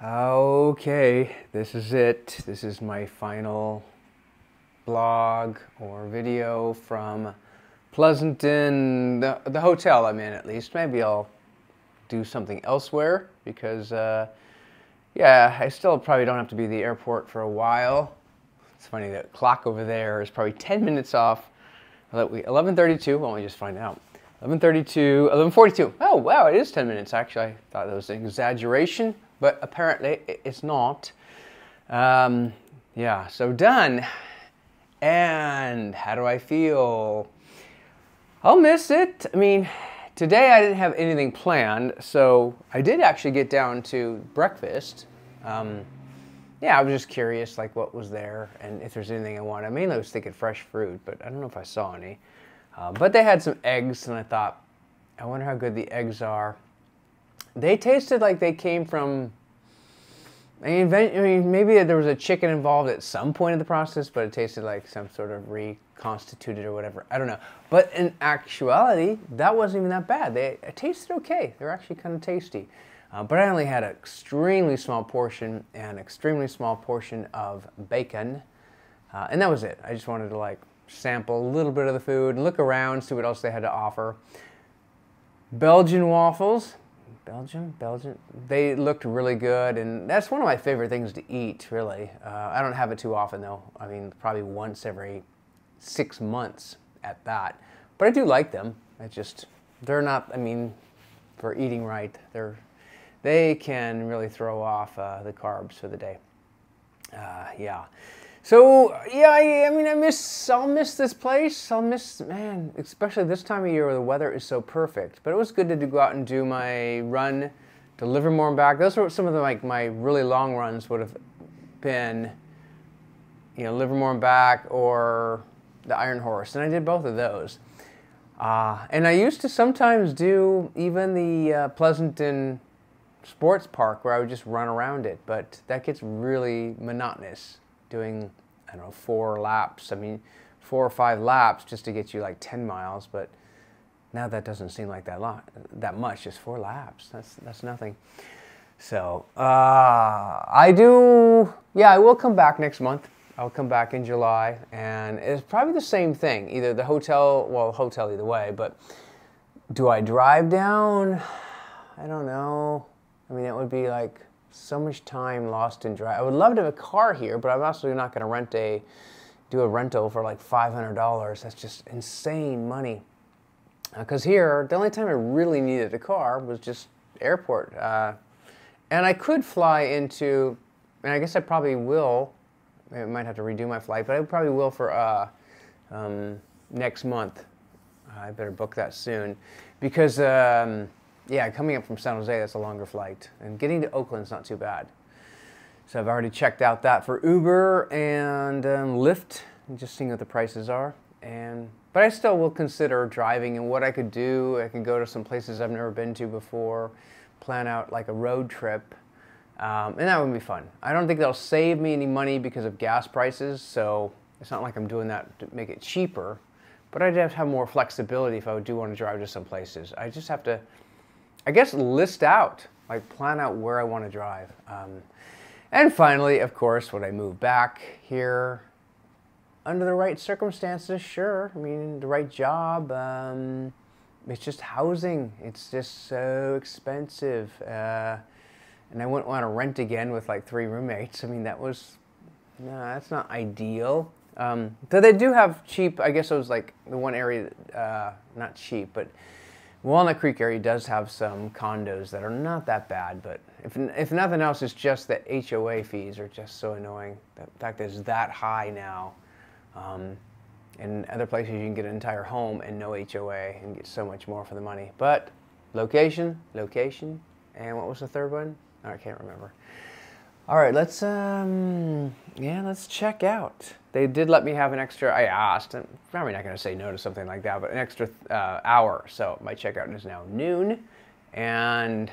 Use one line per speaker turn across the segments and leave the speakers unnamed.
Okay, this is it. This is my final blog or video from Pleasanton, the hotel I'm in at least. Maybe I'll do something elsewhere because, yeah, I still probably don't have to be at the airport for a while. It's funny, the clock over there is probably 10 minutes off. 11:32, well, let me just find out. 11:32, 11:42. Oh, wow, it is 10 minutes actually. I thought that was an exaggeration, but apparently it's not. Yeah, so done. And how do I feel? I'll miss it. I mean, today I didn't have anything planned, so I did actually get down to breakfast. Yeah, I was just curious, like, what was there and if there's anything I wanted. I mainly was thinking fresh fruit, but I don't know if I saw any. But they had some eggs, and I thought, I wonder how good the eggs are. They tasted like they came from, I mean, maybe there was a chicken involved at some point in the process, but it tasted like some sort of reconstituted or whatever. I don't know. But in actuality, that wasn't even that bad. It tasted okay. They were actually kind of tasty. But I only had an extremely small portion and extremely small portion of bacon. And that was it. I just wanted to like sample a little bit of the food, look around, see what else they had to offer. Belgian waffles. Belgium? They looked really good, and that's one of my favorite things to eat, really. I don't have it too often, though. I mean, probably once every 6 months at that. But I do like them. They're not, I mean, for eating right, they can really throw off the carbs for the day. Yeah. So, yeah, I mean, I'll miss this place. Man, especially this time of year where the weather is so perfect. But it was good to go out and do my run to Livermore and back. Those were some of the, like, my really long runs would have been, you know, Livermore and back or the Iron Horse. And I did both of those. And I used to sometimes do even the Pleasanton Sports Park where I would just run around it. But that gets really monotonous. Doing, I don't know, 4 laps. I mean, 4 or 5 laps just to get you like 10 miles. But now that doesn't seem like that much. Just 4 laps. That's nothing. So I will come back next month. I'll come back in July, and it's probably the same thing. Either the hotel, well, hotel either way. But do I drive down? I don't know. I mean, it would be like so much time lost in drive. I would love to have a car here, but I'm also not going to do a rental for like $500. That's just insane money. Because here, the only time I really needed a car was just airport. And I could fly into, and I guess I probably will. I might have to redo my flight, but I probably will for next month. I better book that soon. Because yeah, coming up from San Jose, that's a longer flight. And getting to Oakland's not too bad. So I've already checked out that for Uber and Lyft, and just seeing what the prices are. But I still will consider driving and what I could do. I could go to some places I've never been to before, plan out like a road trip, and that would be fun. I don't think that'll save me any money because of gas prices, so it's not like I'm doing that to make it cheaper. But I'd have to have more flexibility if I do want to drive to some places. I just have to, I guess, list out, like plan out where I want to drive. And finally, of course, when I move back here, under the right circumstances, sure. I mean, the right job. It's just housing. It's just so expensive. And I wouldn't want to rent again with like 3 roommates. I mean, no, that's not ideal. Though they do have cheap, I guess it was like the one area, not cheap, but Walnut Creek area does have some condos that are not that bad, but if nothing else, it's just that HOA fees are just so annoying. The fact that it's that high now. In other places, you can get an entire home and no HOA and get so much more for the money. But location, and what was the third one? Oh, I can't remember. All right, let's check out. They did let me have an extra, I asked, I'm probably not going to say no to something like that, but an extra hour. So my checkout is now noon, and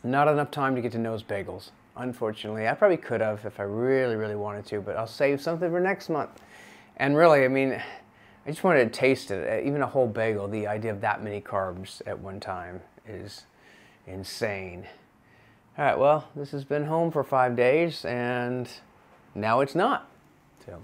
not enough time to get to No's Bagels, unfortunately. I probably could have if I really, really wanted to, but I'll save something for next month. And really, I mean, I just wanted to taste it. Even a whole bagel, the idea of that many carbs at one time is insane. All right, well, this has been home for 5 days, and now it's not.